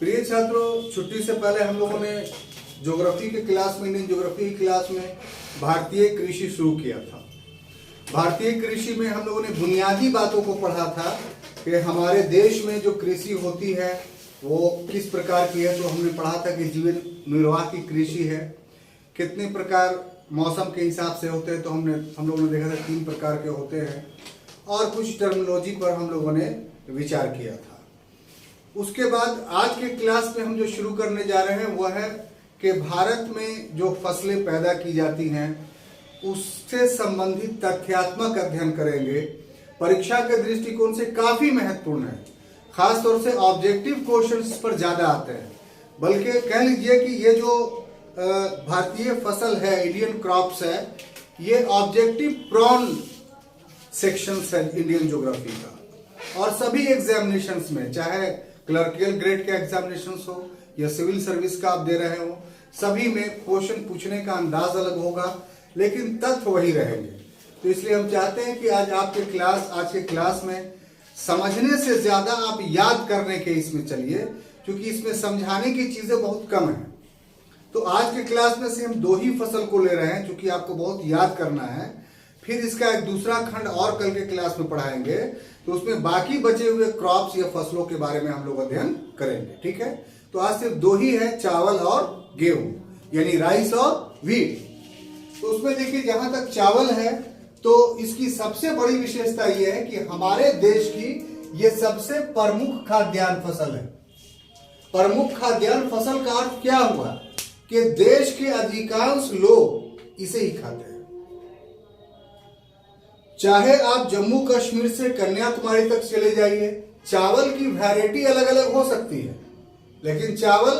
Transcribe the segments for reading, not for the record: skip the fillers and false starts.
प्रिय छात्रों, छुट्टी से पहले हम लोगों ने ज्योग्राफी के क्लास में, इंडियन ज्योग्राफी की क्लास में भारतीय कृषि शुरू किया था। भारतीय कृषि में हम लोगों ने बुनियादी बातों को पढ़ा था कि हमारे देश में जो कृषि होती है वो किस प्रकार की है। तो हमने पढ़ा था कि जीवन निर्वाह की कृषि है, कितने प्रकार मौसम के हिसाब से होते हैं। तो हम लोगों ने देखा था 3 प्रकार के होते हैं और कुछ टर्मिनोलॉजी पर हम लोगों ने विचार किया था। उसके बाद आज के क्लास में हम जो शुरू करने जा रहे हैं वह है कि भारत में जो फसलें पैदा की जाती हैं उससे संबंधित तथ्यात्मक अध्ययन करेंगे। परीक्षा के दृष्टिकोण से काफी महत्वपूर्ण है, खास तौर से ऑब्जेक्टिव क्वेश्चंस पर ज्यादा आते हैं। बल्कि कह लीजिए कि ये जो भारतीय फसल है, इंडियन क्रॉप्स है, ये ऑब्जेक्टिव प्रॉन सेक्शंस है इंडियन ज्योग्राफी का। और सभी एग्जामिनेशंस में, चाहे क्लर्कियल ग्रेड के एग्जामिनेशंस हो या सिविल सर्विस का आप दे रहे हो, सभी में क्वेश्चन पूछने का अंदाज अलग होगा लेकिन तथ्य वही रहेंगे। तो इसलिए हम चाहते हैं कि आज के क्लास में समझने से ज्यादा आप याद करने के इसमें चलिए, क्योंकि इसमें समझाने की चीजें बहुत कम है। तो आज के क्लास में से हम 2 ही फसल को ले रहे हैं, क्योंकि आपको बहुत याद करना है। फिर इसका एक दूसरा खंड और कल के क्लास में पढ़ाएंगे, तो उसमें बाकी बचे हुए क्रॉप्स या फसलों के बारे में हम लोग अध्ययन करेंगे। ठीक है, तो आज सिर्फ 2 ही है, चावल और गेहूं, यानी राइस और व्हीट। तो उसमें देखिए, जहां तक चावल है तो इसकी सबसे बड़ी विशेषता यह है कि हमारे देश की यह सबसे प्रमुख खाद्यान्न फसल है। प्रमुख खाद्यान्न फसल का अर्थ क्या हुआ कि देश के अधिकांश लोग इसे ही खाते हैं। चाहे आप जम्मू कश्मीर से कन्याकुमारी तक चले जाइए, चावल की वैरायटी अलग अलग हो सकती है, लेकिन चावल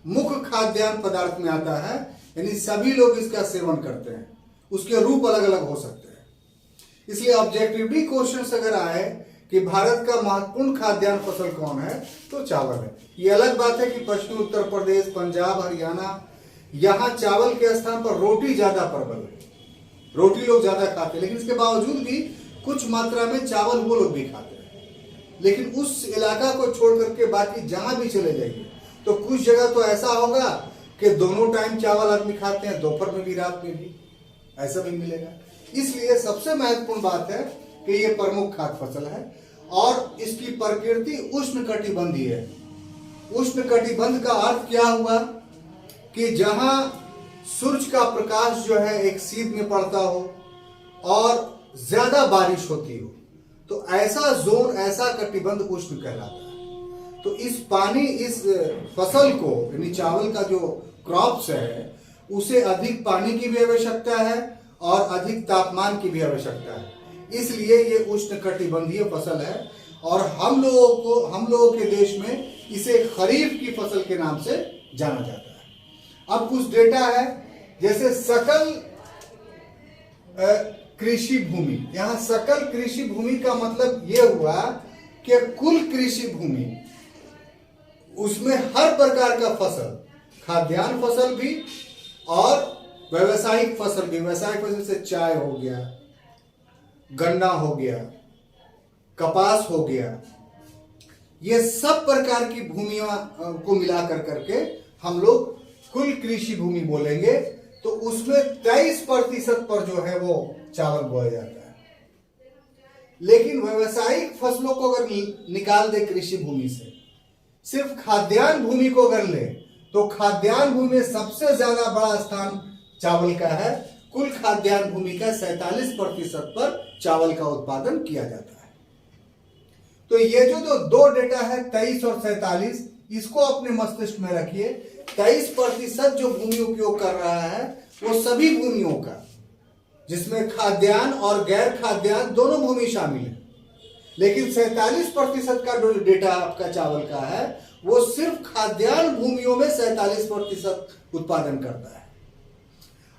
मुख्य खाद्यान्न पदार्थ में आता है, यानी सभी लोग इसका सेवन करते हैं। उसके रूप अलग अलग हो सकते हैं। इसलिए ऑब्जेक्टिवली क्वेश्चन अगर आए कि भारत का महत्वपूर्ण खाद्यान्न फसल कौन है, तो चावल है। ये अलग बात है कि पश्चिमी उत्तर प्रदेश, पंजाब, हरियाणा, यहां चावल के स्थान पर रोटी ज्यादा प्रबल है, रोटी लोग ज्यादा खाते हैं, लेकिन इसके बावजूद भी कुछ मात्रा में चावल वो लोग भी खाते हैं। लेकिन उस इलाका को छोड़ करके बाकी जहां भी चले जाइए तो कुछ जगह तो ऐसा होगा कि दोनों टाइम चावल आदमी खाते हैं, दोपहर में भी, रात में भी, ऐसा भी मिलेगा। इसलिए सबसे महत्वपूर्ण बात है कि ये प्रमुख खाद्य फसल है और इसकी प्रकृति उष्णकटिबंधीय है। उष्णकटिबंध का अर्थ क्या हुआ कि जहां सूर्य का प्रकाश जो है एक सीध में पड़ता हो और ज्यादा बारिश होती हो, तो ऐसा जोन, ऐसा कटिबंध उष्ण कहलाता है। तो इस फसल को, यानी चावल का जो क्रॉप्स है, उसे अधिक पानी की भी आवश्यकता है और अधिक तापमान की भी आवश्यकता है। इसलिए ये उष्णकटिबंधीय फसल है और हम लोगों के देश में इसे खरीफ की फसल के नाम से जाना जाता है। अब कुछ डेटा है, जैसे सकल कृषि भूमि। यहां सकल कृषि भूमि का मतलब यह हुआ कि कुल कृषि भूमि, उसमें हर प्रकार का फसल, खाद्यान्न फसल भी और व्यावसायिक फसल भी। व्यावसायिक फसल से चाय हो गया, गन्ना हो गया, कपास हो गया, ये सब प्रकार की भूमियों को मिलाकर करके हम लोग कुल कृषि भूमि बोलेंगे। तो उसमें 23% पर जो है वो चावल बोया जाता है। लेकिन व्यावसायिक फसलों को अगर निकाल दे कृषि भूमि से, सिर्फ खाद्यान्न भूमि को अगर ले, तो खाद्यान्न भूमि में सबसे ज्यादा बड़ा स्थान चावल का है। कुल खाद्यान्न भूमि का 47% पर चावल का उत्पादन किया जाता है। तो ये जो 2 डेटा है, 23 और 47, इसको अपने मस्तिष्क में रखिए। 23% जो भूमि उपयोग कर रहा है वो सभी भूमियों का, जिसमें खाद्यान्न और गैर खाद्यान्न दोनों भूमि शामिल है। लेकिन 47% का जो डेटा आपका चावल का है वो सिर्फ खाद्यान्न भूमियों में 47% उत्पादन करता है।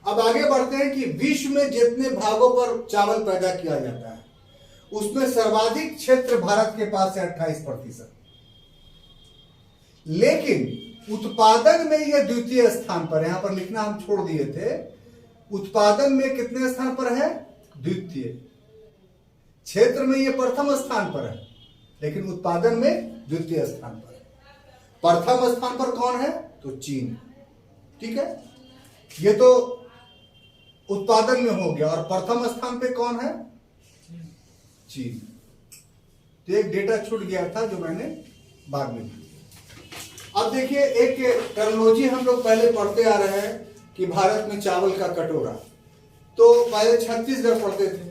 अब आगे बढ़ते हैं कि विश्व में जितने भागों पर चावल पैदा किया जाता है उसमें सर्वाधिक क्षेत्र भारत के पास है, 28%। लेकिन उत्पादन में यह द्वितीय स्थान पर, यहां पर लिखना हम छोड़ दिए थे, उत्पादन में कितने स्थान पर है? द्वितीय। क्षेत्र में यह प्रथम स्थान पर है, लेकिन उत्पादन में द्वितीय स्थान पर है। प्रथम स्थान पर कौन है? तो चीन। ठीक है, ये तो उत्पादन में हो गया। और प्रथम स्थान पे कौन है? चीन। तो एक डेटा छूट गया था जो मैंने बाद में दिया। अब देखिए, एक टर्मिनोलॉजी हम लोग पहले पढ़ते आ रहे हैं कि भारत में चावल का कटोरा, तो पहले छत्तीसगढ़ पढ़ते थे,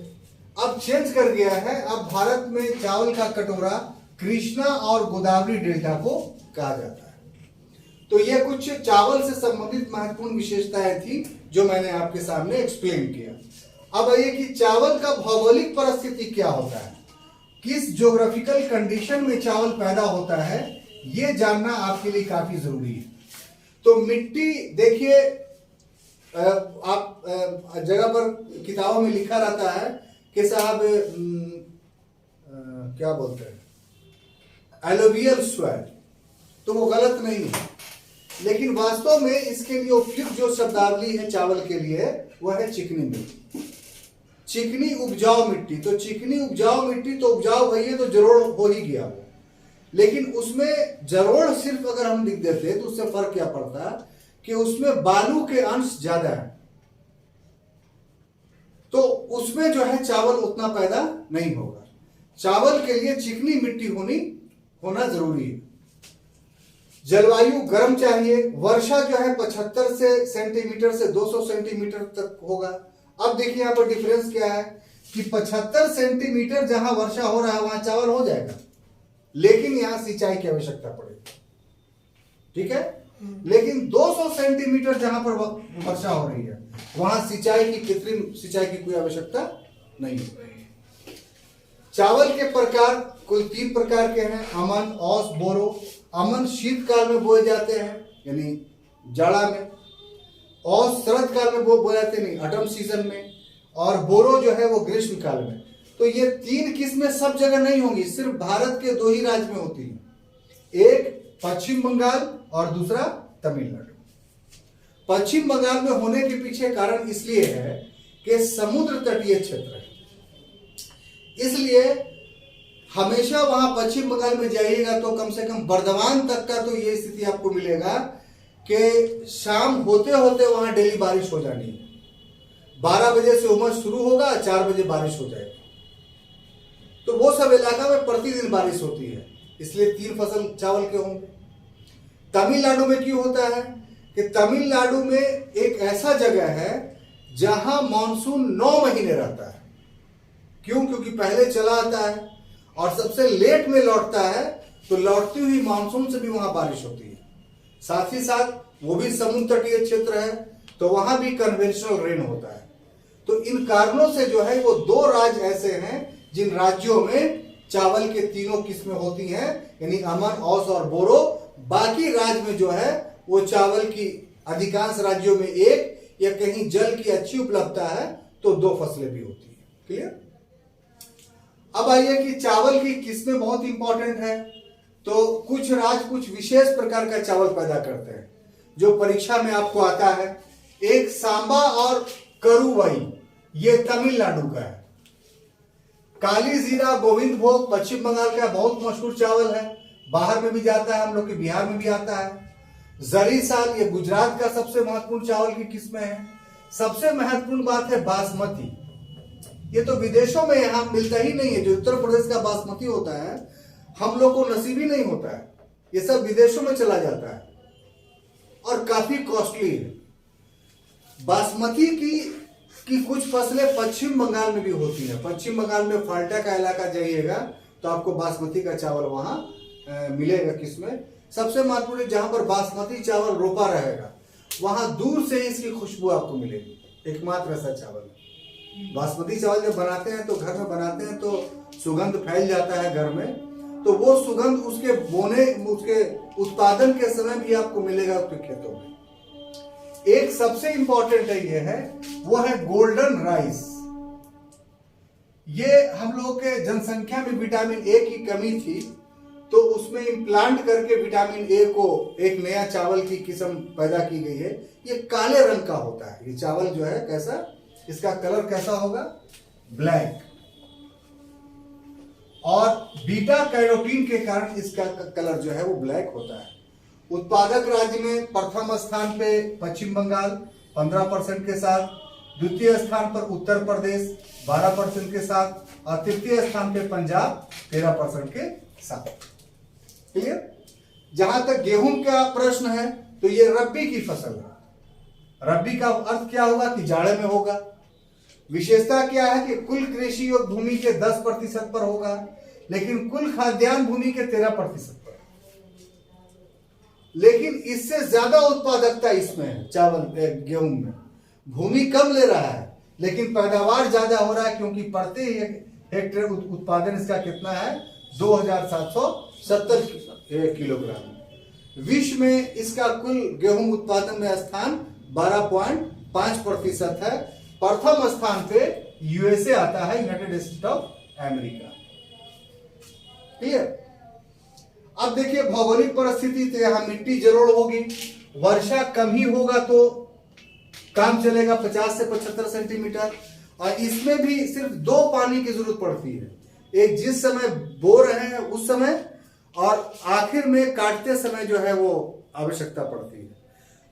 अब चेंज कर गया है। अब भारत में चावल का कटोरा कृष्णा और गोदावरी डेल्टा को कहा जाता है। तो ये कुछ चावल से संबंधित महत्वपूर्ण विशेषताएं थी जो मैंने आपके सामने एक्सप्लेन किया। अब आइए कि चावल का भौगोलिक परिस्थिति क्या होता है, किस ज्योग्राफिकल कंडीशन में चावल पैदा होता है, ये जानना आपके लिए काफी जरूरी है। तो मिट्टी देखिए, आप जगह पर किताबों में लिखा रहता है कि साहब क्या बोलते हैं, एलोवियल सॉइल, तो वो गलत नहीं है, लेकिन वास्तव में इसके लिए उपयुक्त जो शब्दावली है चावल के लिए वह है चिकनी मिट्टी, चिकनी उपजाऊ मिट्टी। तो चिकनी उपजाऊ मिट्टी तो उपजाऊ भई है तो जरोड़ हो ही गया वो, लेकिन उसमें जरोड़ सिर्फ अगर हम लिख देते तो उससे फर्क क्या पड़ता है कि उसमें बालू के अंश ज्यादा है, तो उसमें जो है चावल उतना पैदा नहीं होगा। चावल के लिए चिकनी मिट्टी होना जरूरी है। जलवायु गर्म चाहिए, वर्षा जो है 75 सेंटीमीटर से 200 सेंटीमीटर तक होगा। अब देखिए यहाँ पर डिफरेंस क्या है कि 75 सेंटीमीटर जहां वर्षा हो रहा है वहां चावल हो जाएगा, लेकिन यहां सिंचाई की आवश्यकता पड़ेगी। ठीक है, लेकिन 200 सेंटीमीटर जहां पर वर्षा हो रही है वहां कृत्रिम सिंचाई की कोई आवश्यकता नहीं है। चावल के प्रकार कुल 3 प्रकार के हैं, अमन, औस, बोरो। अमन शीतकाल में बोए जाते हैं यानी जाड़ा में, औस शरद काल में बोए जाते नहीं ऑटम सीजन में, और बोरो जो है वो ग्रीष्म काल में। तो ये 3 किस्में सब जगह नहीं होंगी, सिर्फ भारत के 2 ही राज्य में होती हैं, एक पश्चिम बंगाल और दूसरा तमिलनाडु। पश्चिम बंगाल में होने के पीछे कारण इसलिए है कि समुद्र तटीय क्षेत्र है, इसलिए हमेशा वहां पश्चिम बंगाल में जाइएगा तो कम से कम बर्धमान तक का तो ये स्थिति आपको मिलेगा कि शाम होते होते वहां डेली बारिश हो जानी है। 12 बजे से उमस शुरू होगा, 4 बजे बारिश हो जाएगी। तो वो सब इलाका में प्रतिदिन बारिश होती है, इसलिए 3 फसल चावल के होंगे। तमिलनाडु में क्यों होता है कि तमिलनाडु में एक ऐसा जगह है जहां मानसून 9 महीने रहता है। क्यों? क्योंकि पहले चला आता है और सबसे लेट में लौटता है, तो लौटती हुई मानसून से भी वहां बारिश होती है। साथ ही साथ वो भी समुद्र तटीय क्षेत्र है, तो वहां भी कन्वेंशनल रेन होता है। तो इन कारणों से जो है वो 2 राज्य ऐसे हैं जिन राज्यों में चावल के 3 किस्में होती हैं, यानी अमन, औस और बोरो। बाकी राज्य में जो है वो चावल की अधिकांश राज्यों में 1 या कहीं जल की अच्छी उपलब्धता है तो 2 फसलें भी होती है। क्लियर? अब आइए कि चावल की किस्में बहुत इंपॉर्टेंट है। तो कुछ राज्य कुछ विशेष प्रकार का चावल पैदा करते हैं जो परीक्षा में आपको आता है। एक सांबा और करुवई, ये तमिलनाडु का है। काली जीरा गोविंद भोग पश्चिम बंगाल का बहुत मशहूर चावल है, बाहर में भी जाता है, हम लोग के बिहार में भी आता है। जरी साल, ये गुजरात का सबसे महत्वपूर्ण चावल की किस्में है। सबसे महत्वपूर्ण बात है बासमती, ये तो विदेशों में यहां मिलता ही नहीं है। जो उत्तर प्रदेश का बासमती होता है हम लोग को नसीब ही नहीं होता है, ये सब विदेशों में चला जाता है और काफी कॉस्टली है। बासमती की कुछ फसलें पश्चिम बंगाल में भी होती है। पश्चिम बंगाल में फाल्टा का इलाका जाइएगा तो आपको बासमती का चावल वहां मिलेगा। किसमें? सबसे महत्वपूर्ण, जहां पर बासमती चावल रोपा रहेगा वहां दूर से ही इसकी खुशबू आपको मिलेगी। एकमात्र ऐसा चावल है। बासमती चावल जब बनाते हैं तो घर में बनाते हैं तो सुगंध फैल जाता है घर में, तो वो सुगंध उसके उत्पादन के समय भी आपको मिलेगा आपके खेतों में। एक सबसे इंपॉर्टेंट ये है, वो है गोल्डन राइस। ये हम लोगों के जनसंख्या में विटामिन ए की कमी थी, तो उसमें इम्प्लांट करके विटामिन ए को एक नया चावल की किस्म पैदा की गई है। ये काले रंग का होता है। ये चावल जो है कैसा, इसका कलर कैसा होगा? ब्लैक। और बीटा कैरोटीन के कारण इसका कलर जो है वो ब्लैक होता है। उत्पादक राज्य में प्रथम स्थान पे पश्चिम बंगाल 15% के साथ, द्वितीय स्थान पर उत्तर प्रदेश 12% के साथ और तृतीय स्थान पे पंजाब 13% के साथ। क्लियर? जहां तक गेहूं का प्रश्न है तो ये रबी की फसल है। रबी का अर्थ क्या होगा कि जाड़े में होगा। विशेषता क्या है कि कुल कृषि योग्य भूमि के 10% पर होगा, लेकिन कुल खाद्यान्न भूमि के 13% पर। लेकिन इससे ज्यादा उत्पादकता इसमें है, चावल गेहूं में। भूमि कम ले रहा है लेकिन पैदावार ज्यादा हो रहा है, क्योंकि प्रति हेक्टेयर उत्पादन इसका कितना है 2770 किलोग्राम। विश्व में इसका कुल गेहूं उत्पादन में स्थान 12.5% है। प्रथम स्थान पे यूएसए आता है, United state of America. Clear? अब देखिए भौगोलिक परिस्थिति, तो यहां मिट्टी जलोढ़ होगी, वर्षा कम ही होगा तो काम चलेगा 50 से 75 सेंटीमीटर, और इसमें भी सिर्फ 2 पानी की जरूरत पड़ती है, एक जिस समय बो रहे हैं उस समय, और आखिर में काटते समय जो है वो आवश्यकता पड़ती है।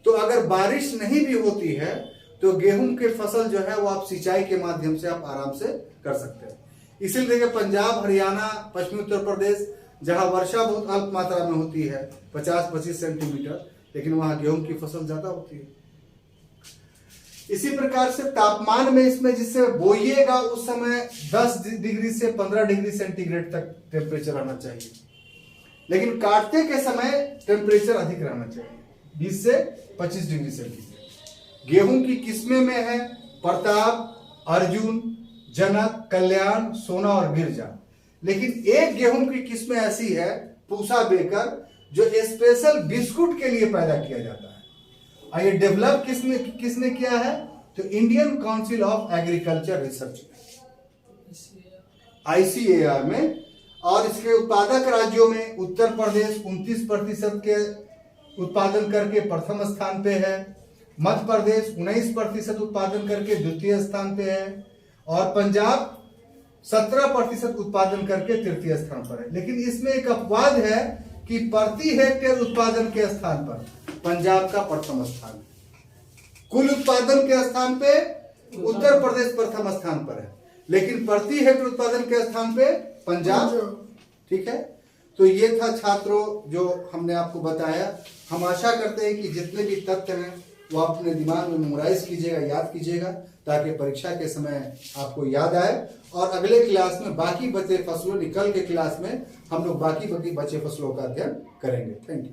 तो अगर बारिश नहीं भी होती है तो गेहूं की फसल जो है वो आप सिंचाई के माध्यम से आप आराम से कर सकते हैं। इसीलिए देखिए पंजाब, हरियाणा, पश्चिमी उत्तर प्रदेश जहां वर्षा बहुत अल्प मात्रा में होती है 50-25 सेंटीमीटर, लेकिन वहां गेहूं की फसल ज्यादा होती है। इसी प्रकार से तापमान में इसमें जिससे बोइएगा उस समय 10 डिग्री से 15 डिग्री सेंटीग्रेड तक टेम्परेचर रहना चाहिए, लेकिन काटते के समय टेम्परेचर अधिक रहना चाहिए, 20 से 25 डिग्री सेंटीग्रेड। गेहूं की किस्में में है प्रताप, अर्जुन, जनक, कल्याण, सोना और बिरजा। लेकिन एक गेहूं की किस्म ऐसी है पूसा बेकर, जो स्पेशल बिस्कुट के लिए पैदा किया जाता है। और ये डेवलप किसने किया है? तो Indian council of agriculture research, ICAR में। और इसके उत्पादक राज्यों में उत्तर प्रदेश 29% के उत्पादन करके प्रथम स्थान पे है, मध्य प्रदेश 19% उत्पादन करके द्वितीय स्थान पे है, और पंजाब 17% उत्पादन करके तृतीय स्थान पर है। लेकिन इसमें एक अपवाद है कि प्रति हेक्टेयर उत्पादन के स्थान पर पंजाब का प्रथम स्थान है। कुल उत्पादन के स्थान पे उत्तर प्रदेश प्रथम स्थान पर है, लेकिन प्रति हेक्टेयर उत्पादन के स्थान पे पंजाब। ठीक है, तो ये था छात्रों जो हमने आपको बताया। हम आशा करते हैं कि जितने भी तथ्य हैं वो आप अपने दिमाग में मेमोराइज कीजिएगा, याद कीजिएगा, ताकि परीक्षा के समय आपको याद आए। और अगले क्लास में बाकी बचे फसलों, निकल के क्लास में हम लोग बाकी बचे फसलों का अध्ययन करेंगे। Thank you.